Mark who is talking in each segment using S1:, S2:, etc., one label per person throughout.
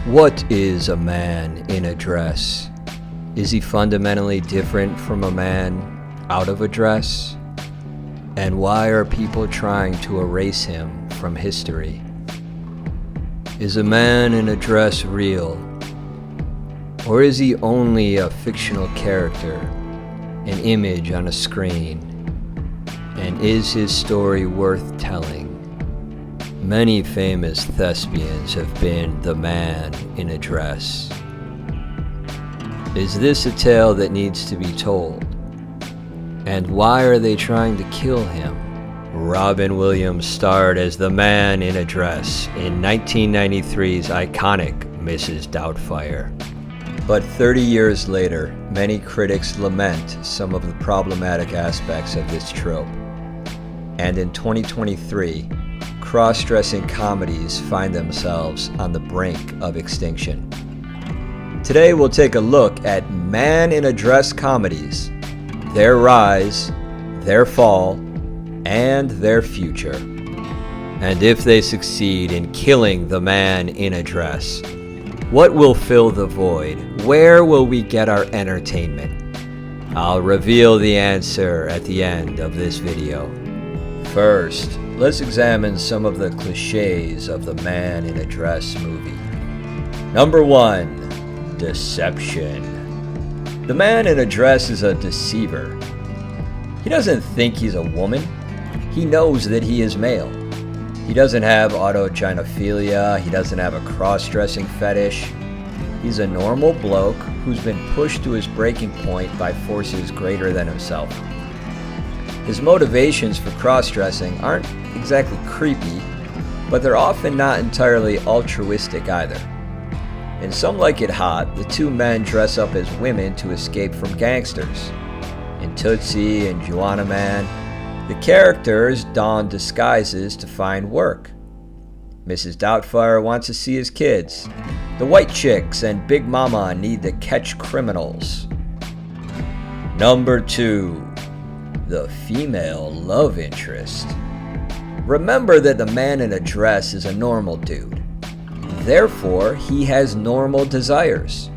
S1: What is a man in a dress? Is he fundamentally different from a man out of a dress? And why are people trying to erase him from history? Is a man in a dress real? Or is he only a fictional character, an image on a screen? And is his story worth telling? Many famous thespians have been the man in a dress. Is this a tale that needs to be told? And why are they trying to kill him? Robin Williams starred as the man in a dress in 1993's iconic Mrs. Doubtfire. But 30 years later, many critics lament some of the problematic aspects of this trope. And in 2023, cross-dressing comedies find themselves on the brink of extinction. Today we'll take a look at man in a dress comedies, their rise, their fall, and their future. And if they succeed in killing the man in a dress, what will fill the void? Where will we get our entertainment? I'll reveal the answer at the end of this video. First, let's examine some of the cliches of the man in a dress movie. Number 1, deception. The man in a dress is a deceiver. He doesn't think he's a woman. He knows that he is male. He doesn't have autogynephilia. He doesn't have a cross-dressing fetish. He's a normal bloke who's been pushed to his breaking point by forces greater than himself. His motivations for cross-dressing aren't exactly creepy, but they're often not entirely altruistic either. In Some Like It Hot, the two men dress up as women to escape from gangsters. In Tootsie and Juana Man, the characters don disguises to find work. Mrs. Doubtfire wants to see his kids. The white chicks and Big Momma need to catch criminals. Number 2. The female love interest. Remember that the man in a dress is a normal dude. Therefore, he has normal desires.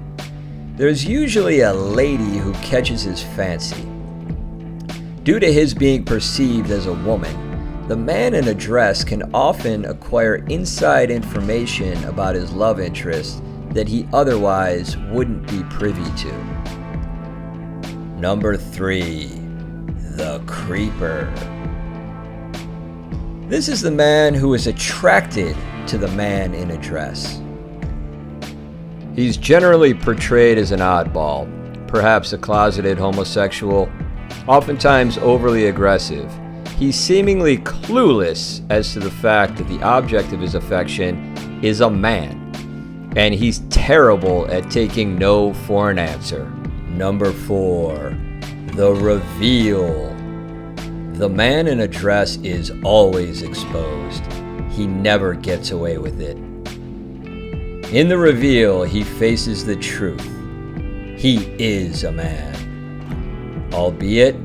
S1: There's usually a lady who catches his fancy. Due to his being perceived as a woman, the man in a dress can often acquire inside information about his love interest that he otherwise wouldn't be privy to. Number 3. The creeper. This is the man who is attracted to the man in a dress. He's generally portrayed as an oddball, perhaps a closeted homosexual, oftentimes overly aggressive. He's seemingly clueless as to the fact that the object of his affection is a man, and he's terrible at taking no for an answer. Number 4. The reveal. The man in a dress is always exposed. He never gets away with it. In the reveal, he faces the truth. He is a man, albeit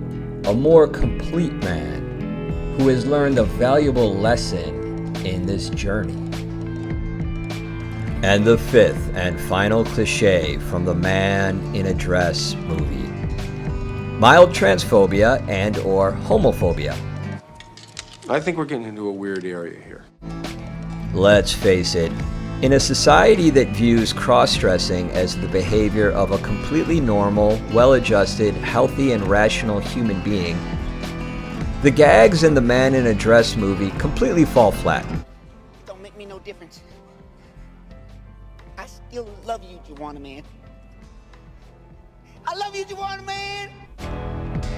S1: a more complete man who has learned a valuable lesson in this journey. And the 5th and final cliche from the man in a dress movie: mild transphobia and or homophobia.
S2: I think we're getting into a weird area here.
S1: Let's face it, in a society that views cross-dressing as the behavior of a completely normal, well-adjusted, healthy, and rational human being, the gags in the man in a dress movie completely fall flat.
S3: Don't make me no difference. I still love you, Juana Man. I love you, Juana Man!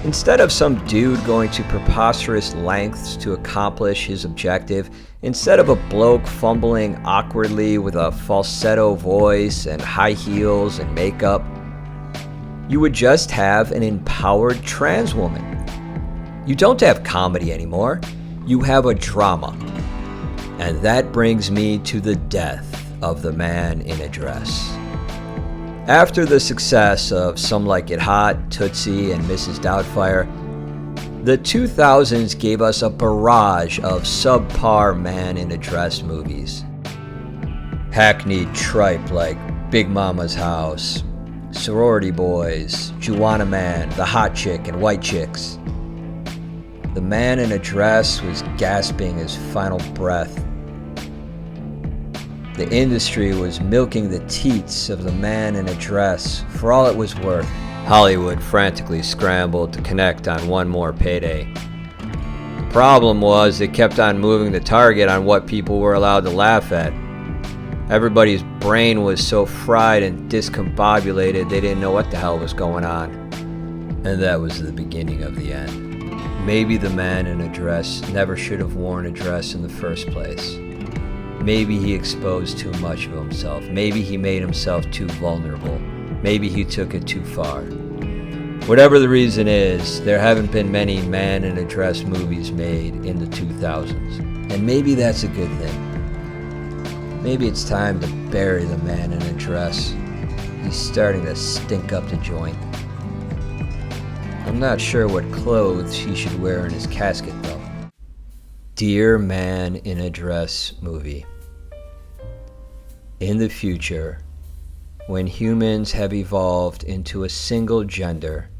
S1: Instead of some dude going to preposterous lengths to accomplish his objective, instead of a bloke fumbling awkwardly with a falsetto voice and high heels and makeup, you would just have an empowered trans woman. You don't have comedy anymore, you have a drama. And that brings me to the death of the man in a dress. After the success of Some Like It Hot, Tootsie, and Mrs. Doubtfire, the 2000s gave us a barrage of subpar man in a dress movies. Hackneyed tripe like Big Mama's house, sorority boys, Juana Man, the hot chick and white chicks. The man in a dress was gasping his final breath. The industry was milking the teats of the man in a dress for all it was worth. Hollywood frantically scrambled to connect on one more payday. The problem was they kept on moving the target on what people were allowed to laugh at. Everybody's brain was so fried and discombobulated they didn't know what the hell was going on. And that was the beginning of the end. Maybe the man in a dress never should have worn a dress in the first place. Maybe he exposed too much of himself. Maybe he made himself too vulnerable. Maybe he took it too far. Whatever the reason is, there haven't been many man in a dress movies made in the 2000s. And maybe that's a good thing. Maybe it's time to bury the man in a dress. He's starting to stink up the joint. I'm not sure what clothes he should wear in his casket though. Dear Man in a Dress movie. In the future, when humans have evolved into a single gender,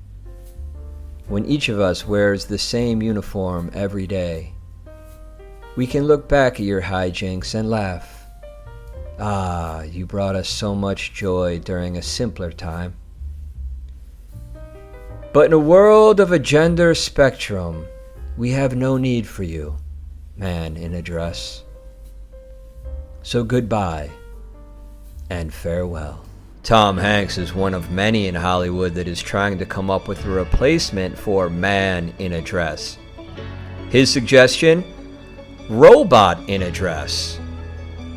S1: when each of us wears the same uniform every day, we can look back at your hijinks and laugh. Ah, you brought us so much joy during a simpler time. But in a world of a gender spectrum, we have no need for you, man in a dress. So goodbye and farewell. Tom Hanks is one of many in Hollywood that is trying to come up with a replacement for man in a dress. His suggestion? Robot in a dress.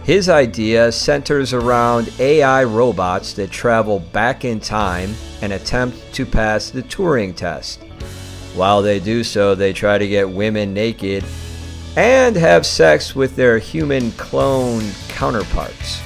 S1: His idea centers around AI robots that travel back in time and attempt to pass the Turing test. While they do so, they try to get women naked and have sex with their human clone counterparts.